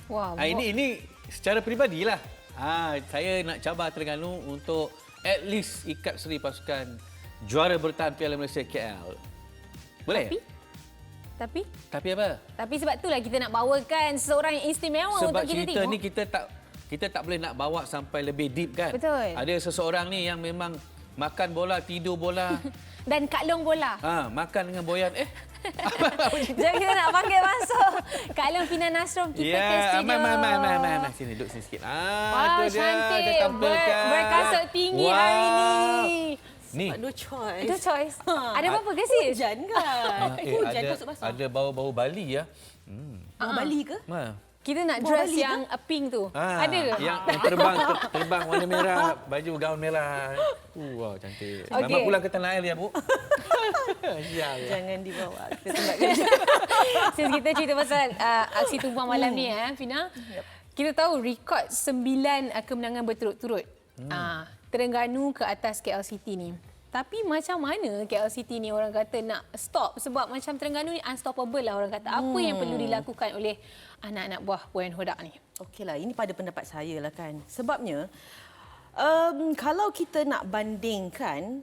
Wah, Ini secara peribadilah. Saya nak cabar Terengganu untuk at least ikat seri pasukan juara bertahan Piala Malaysia KL. Boleh? Tapi apa? Tapi sebab itulah kita nak bawakan seseorang yang istimewa Sebab untuk kita cerita tengok. ni kita tak boleh nak bawa sampai lebih deep kan. Betul. Ada seseorang ni yang memang makan bola, tidur bola. Dan Kak Long bola. Makan dengan boyan. Jadi kita nak panggil masuk Kak Long Fina Nasrom kita ke studio. Mai. Sini, duduk sini sikit. Wah, Tu dia, cantik. kita tampilkan. Berkasut tinggi hari ni. Ni. No choice. Itu choice. Ada apa-apa ke sis? Hujan kan? Hujan basah-basah. ada bau-bau Bali ya. Bali ke? Kita nak Buah dress Bali yang pink tu. Ada ke? Yang terbang warna merah, baju gaun merah. Wah, cantik. Okey. Selamat pulang ke tanah air ya, Bu. Ya. Jangan dibawa. Kita tempat kerja. Sis, kita cerita pasal aksi tumpang malam ni Fina. Kita tahu rekod 9 kemenangan berturut-turut. Terengganu ke atas KL City ni. Tapi macam mana KL City ni orang kata nak stop? Sebab macam Terengganu ni unstoppable lah orang kata. Apa yang perlu dilakukan oleh anak-anak buah Boyan Hodak ni? Okeylah, ini pada pendapat saya lah kan. Sebabnya, kalau kita nak bandingkan,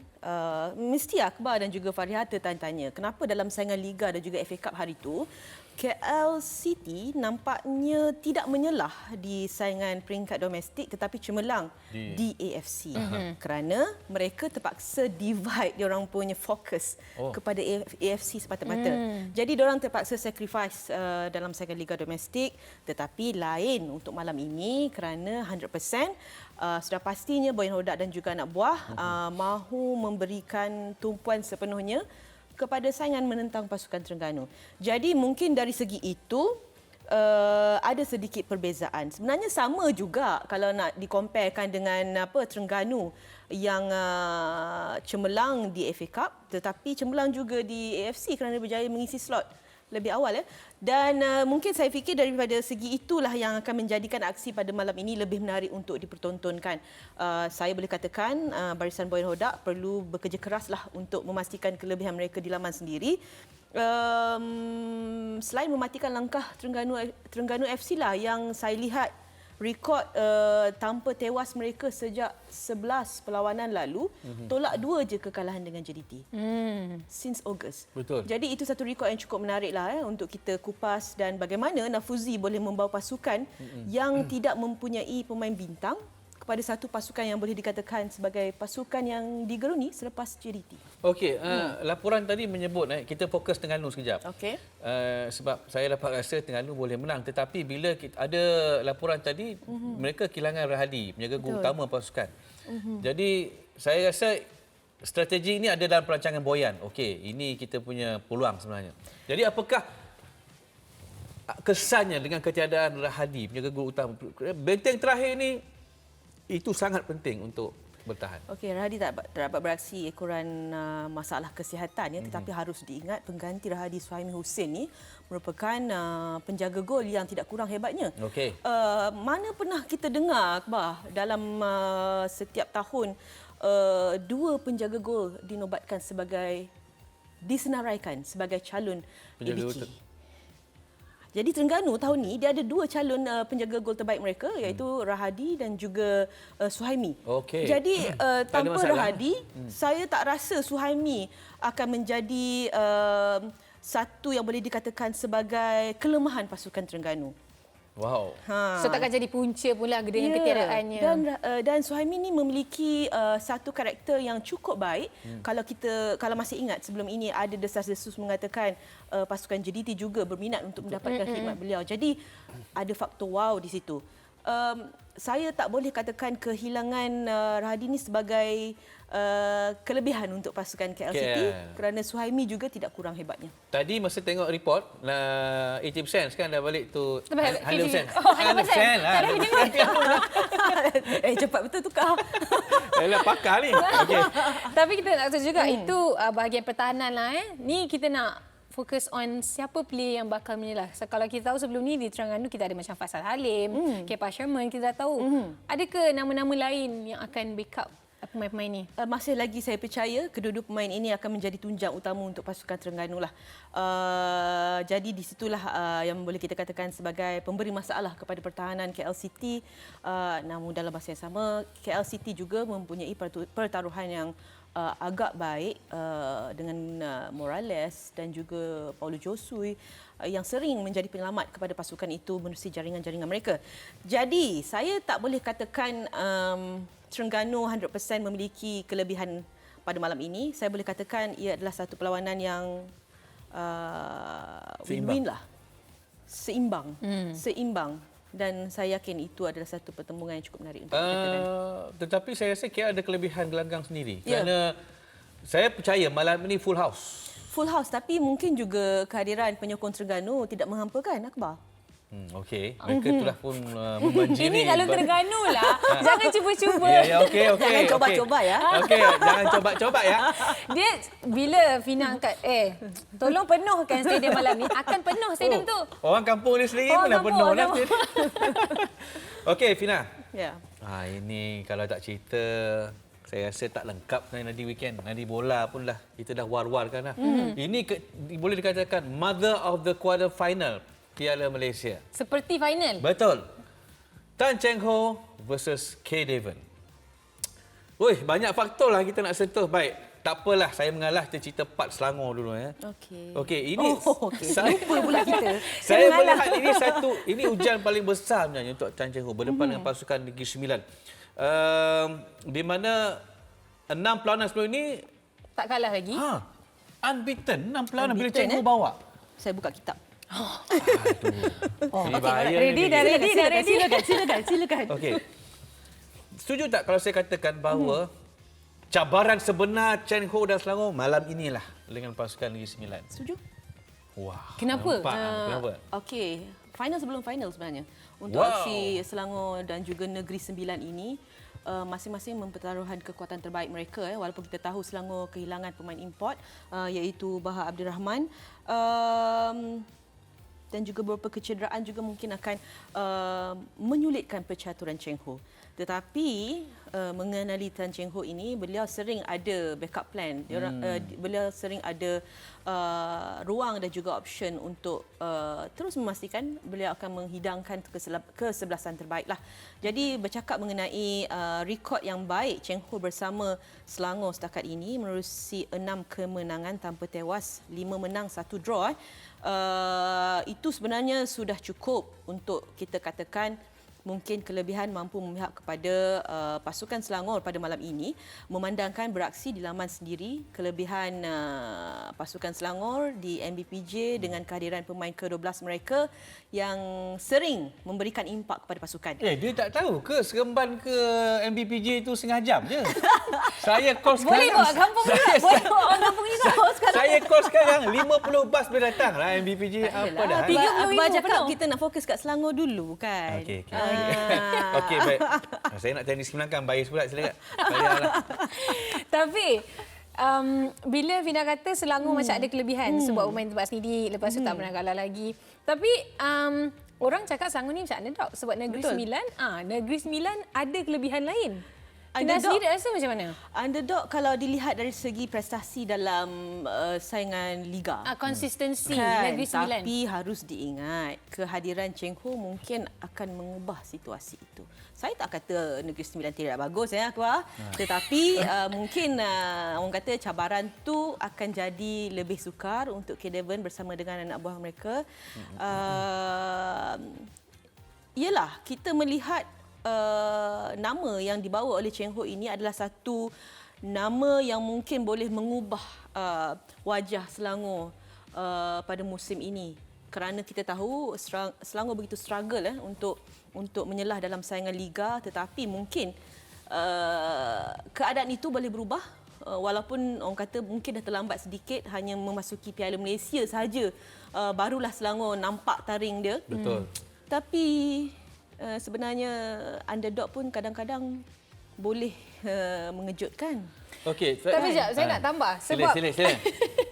mesti Akbar dan juga Fariha tertanya-tanya kenapa dalam saingan Liga dan juga FA Cup hari itu, KL City nampaknya tidak menyelah di saingan peringkat domestik tetapi cemerlang di AFC. Kerana mereka terpaksa divide diorang punya fokus kepada AFC semata-mata. Jadi diorang terpaksa sacrifice dalam saingan Liga domestik, tetapi lain untuk malam ini kerana 100% sudah pastinya Boyan Hodak dan juga anak buah mahu memberikan tumpuan sepenuhnya kepada saingan menentang pasukan Terengganu. Jadi mungkin dari segi itu ada sedikit perbezaan. Sebenarnya sama juga kalau nak dikomparekan dengan Terengganu yang cemerlang di FA Cup tetapi cemerlang juga di AFC kerana berjaya mengisi slot lebih awal dan mungkin saya fikir daripada segi itulah yang akan menjadikan aksi pada malam ini lebih menarik untuk dipertontonkan. Saya boleh katakan barisan Boyan Hodak perlu bekerja keraslah untuk memastikan kelebihan mereka di laman sendiri. Selain mematikan langkah Terengganu FC lah yang saya lihat rekod tanpa tewas mereka sejak 11 perlawanan lalu, tolak 2 je kekalahan dengan JDT. Since August. Betul. Jadi itu satu rekod yang cukup menarik lah untuk kita kupas dan bagaimana Nafuzi boleh membawa pasukan yang tidak mempunyai pemain bintang kepada satu pasukan yang boleh dikatakan sebagai pasukan yang digeruni selepas JDT. Okey, laporan tadi menyebut kita fokus Terengganu sekejap. Okey. Sebab saya dapat rasa Terengganu boleh menang, tetapi bila ada laporan tadi mereka kehilangan Rahadi, penjaga gol utama pasukan. Jadi saya rasa strategi ini ada dalam perancangan Boyan. Okey, ini kita punya peluang sebenarnya. Jadi apakah kesannya dengan ketiadaan Rahadi, penjaga gol utama? Benteng terakhir ni itu sangat penting untuk bertahan. Okey, Rahadi tak dapat beraksi ekoran masalah kesihatan tetapi harus diingat pengganti Rahadi Suhaimi Hussein ni merupakan penjaga gol yang tidak kurang hebatnya. Okey. Mana pernah kita dengar Akbar dalam setiap tahun 2 penjaga gol dinobatkan sebagai disenaraikan sebagai calon ABK. Jadi Terengganu tahun ni dia ada 2 calon penjaga gol terbaik mereka iaitu Rahadi dan juga Suhaimi. Okey. Jadi tanpa Rahadi, saya tak rasa Suhaimi akan menjadi satu yang boleh dikatakan sebagai kelemahan pasukan Terengganu. Wow. So takkan jadi punca pula dengan ketiadaannya. Dan Suhaimi ni memiliki satu karakter yang cukup baik. Kalau masih ingat sebelum ini ada desas-desus mengatakan pasukan JDT juga berminat untuk mendapatkan khidmat beliau. Jadi ada faktor wow di situ. Saya tak boleh katakan kehilangan Rahadi ni sebagai kelebihan untuk pasukan KL City kerana Suhaimi juga tidak kurang hebatnya. Tadi masa tengok report 80% sekarang dah balik tu 100%. 100%. Tak ada Cepat betul tukar. Yalah pakar ni. Okey. Tapi kita nak tahu juga itu bahagian pertahanan lah Ni kita nak fokus on siapa player yang bakal menyelah. So, kalau kita tahu sebelum ni di Terengganu kita ada macam Faisal Halim, Kepa Sherman, kita dah tahu. Adakah nama-nama lain yang akan backup pemain-pemain ni? Masih lagi saya percaya kedua-dua pemain ini akan menjadi tunjang utama untuk pasukan Terengganu lah. Jadi di situlah yang boleh kita katakan sebagai pemberi masalah kepada pertahanan KL City. Namun dalam masa yang sama, KL City juga mempunyai pertaruhan yang agak baik dengan Morales dan juga Paulo Josui yang sering menjadi penyelamat kepada pasukan itu menerusi jaringan-jaringan mereka. Jadi, saya tak boleh katakan Terengganu 100% memiliki kelebihan pada malam ini. Saya boleh katakan ia adalah satu perlawanan yang win-win lah. Seimbang. Seimbang. Dan saya yakin itu adalah satu pertembungan yang cukup menarik untuk kita. Tetapi saya rasa KL ada kelebihan gelanggang sendiri. Kerana saya percaya malam ini full house. Full house, tapi mungkin juga kehadiran penyokong Terengganu tidak menghampakan, Akbar. Okey, mereka itulah pun membanjiri. Ini kalau Terengganu lah. Jangan cuba-cuba. Ya, okey. Jangan coba-coba ya. Okey, jangan coba-coba ya. Dia bila Fina angkat, tolong penuhkan stadium malam ni. Akan penuh stadium tu. Orang kampung ni sendiri Orang pun dah kampung, penuh dah. orang Okey, Fina. Ya. Ini kalau tak cerita, saya rasa tak lengkap nanti weekend. Nanti bola pun dah, kita dah war-warkan dah. Ini boleh dikatakan mother of the quarter final Piala Malaysia. Seperti final. Betul. Tan Cheng Ho versus K. Devon. Oi, banyak faktor lah kita nak sentuh. Baik, tak apalah, saya mengalah, kita cerita part Selangor dulu ya. Okey, ini saya lupa pula kita. Saya melihat ini ujian paling besar sebenarnya untuk Tan Cheng Ho berdepan dengan pasukan Negeri Sembilan. Di mana 6 perlawanan sebelum ini tak kalah lagi. Unbeaten 6 perlawanan bila Cheng Ho bawa. Saya buka kitab. Ini bahaya. Ready. Silakan. Okey. Setuju tak kalau saya katakan bahawa cabaran sebenar Cheng Ho dan Selangor malam inilah dengan pasukan Negeri Sembilan? Setuju? Wah. Kenapa? Kenapa? Okey, final sebelum final sebenarnya. Untuk aksi Selangor dan juga Negeri Sembilan ini, masing-masing mempertaruhkan kekuatan terbaik mereka. Walaupun kita tahu Selangor kehilangan pemain import iaitu Bahar Abdul Rahman. Dan juga beberapa kecederaan juga mungkin akan menyulitkan percaturan Cheng Ho. Tetapi mengenali Tan Cheng Ho ini, beliau sering ada backup plan. Beliau sering ada ruang dan juga option untuk terus memastikan beliau akan menghidangkan kesebelasan terbaiklah. Jadi bercakap mengenai rekod yang baik Cheng Ho bersama Selangor setakat ini menerusi 6 kemenangan tanpa tewas, 5 menang, 1 draw. Itu sebenarnya sudah cukup untuk kita katakan mungkin kelebihan mampu memihak kepada pasukan Selangor pada malam ini, memandangkan beraksi di laman sendiri. Kelebihan pasukan Selangor di MBPJ dengan kehadiran pemain ke-12 mereka yang sering memberikan impak kepada pasukan. Dia tak tahu ke Seremban ke MBPJ itu setengah jam je? Saya call sekarang. Boleh bawa kampung juga. Boleh bawa orang kampung juga. Saya call sekarang 50 bas boleh datang lah MBPJ. Apa dah? Akbar cakap kita nak fokus kat Selangor dulu kan. Okey. Okey, baik. Saya nak tenis menangkan bayar pula silakan. Tapi bila Fina kata Selangor macam ada kelebihan sebab pemain tempat sendiri, lepas tu tak pernah kalah lagi. Tapi orang cakap Selangor ni macam underdog sebab Negeri Sembilan, Negeri Sembilan ada kelebihan lain. Fina sendiri rasa macam mana? Underdog kalau dilihat dari segi prestasi dalam saingan liga. Konsistensi kan, Negeri Sembilan. Tapi harus diingat kehadiran Cheng Ho mungkin akan mengubah situasi itu. Saya tak kata Negeri Sembilan tidak bagus ya, Akbar. Tetapi mungkin orang kata cabaran tu akan jadi lebih sukar untuk K. Devon bersama dengan anak buah mereka. Yalah, kita melihat nama yang dibawa oleh Cheng Ho ini adalah satu nama yang mungkin boleh mengubah wajah Selangor pada musim ini. Kerana kita tahu Selangor begitu struggle untuk menyelah dalam saingan liga, tetapi mungkin keadaan itu boleh berubah. Walaupun orang kata mungkin dah terlambat sedikit, hanya memasuki Piala Malaysia sahaja barulah Selangor nampak taring dia. Betul. Tapi sebenarnya underdog pun kadang-kadang boleh mengejutkan. Okey. Tapi sekejap, saya nak tambah. Sebab Sila.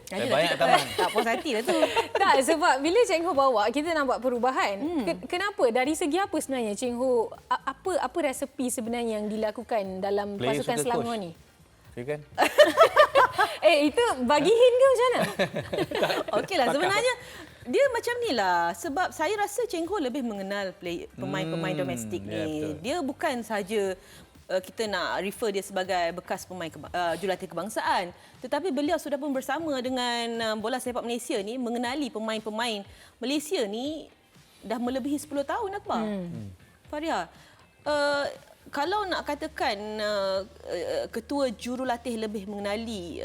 Banyak taman. Tak puas hati lah tu. Tak, sebab bila Cheng Ho bawa, kita nampak perubahan. Kenapa? Dari segi apa sebenarnya Cheng Ho, apa resepi sebenarnya yang dilakukan dalam Player pasukan suka Selangor coach. ni? Ya kan? Itu bagi hint ke macam mana? Okeylah, sebenarnya dia macam ni lah. Sebab saya rasa Cheng Ho lebih mengenal pemain-pemain domestik ya, ni. betul. Dia bukan sahaja kita nak refer dia sebagai bekas pemain jurulatih kebangsaan. Tetapi beliau sudah pun bersama dengan bola sepak Malaysia ni mengenali pemain-pemain Malaysia ni dah melebihi 10 tahun Akbar. Faria, kalau nak katakan ketua jurulatih lebih mengenali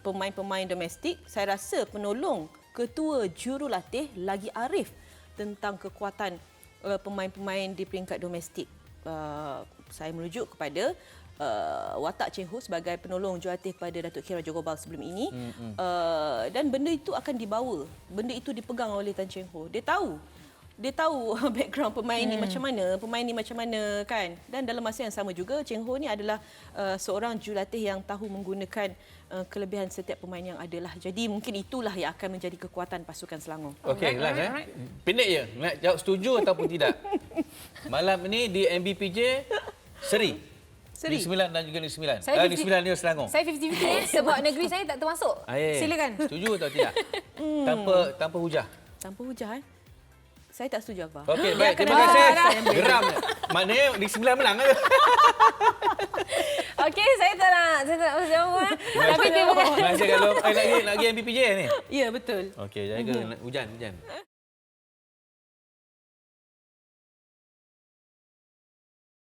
pemain-pemain domestik, saya rasa penolong ketua jurulatih lagi arif tentang kekuatan pemain-pemain di peringkat domestik. Saya merujuk kepada watak Cheng Ho sebagai penolong jurulatih kepada Datuk Khairi Raja Gobal sebelum ini. Dan benda itu akan dibawa, benda itu dipegang oleh Tan Cheng Ho. Dia tahu background pemain ni macam mana kan. Dan dalam masa yang sama juga Cheng Ho ni adalah seorang jurulatih yang tahu menggunakan kelebihan setiap pemain yang ada lah. Jadi mungkin itulah yang akan menjadi kekuatan pasukan Selangor. Okey, last pendek je. Nak jawab setuju ataupun tidak. Malam ini di MBPJ Seri. Negeri Sembilan dan juga Negeri Sembilan. Negeri Sembilan dia Selangor. Saya 50-50 sebab negeri saya tak termasuk. Silakan. Setuju atau tidak? Tanpa hujah. Tanpa hujah saya tak setuju Akbar. Okey, baik. Terima kasih. Geram. Maknanya Negeri Sembilan menang ke? Okey, saya tak nak jawab. Tapi terima kasih. Terima kasih kalau nak pergi MBPJ ni. Ya, betul. Okey, jaga hujan.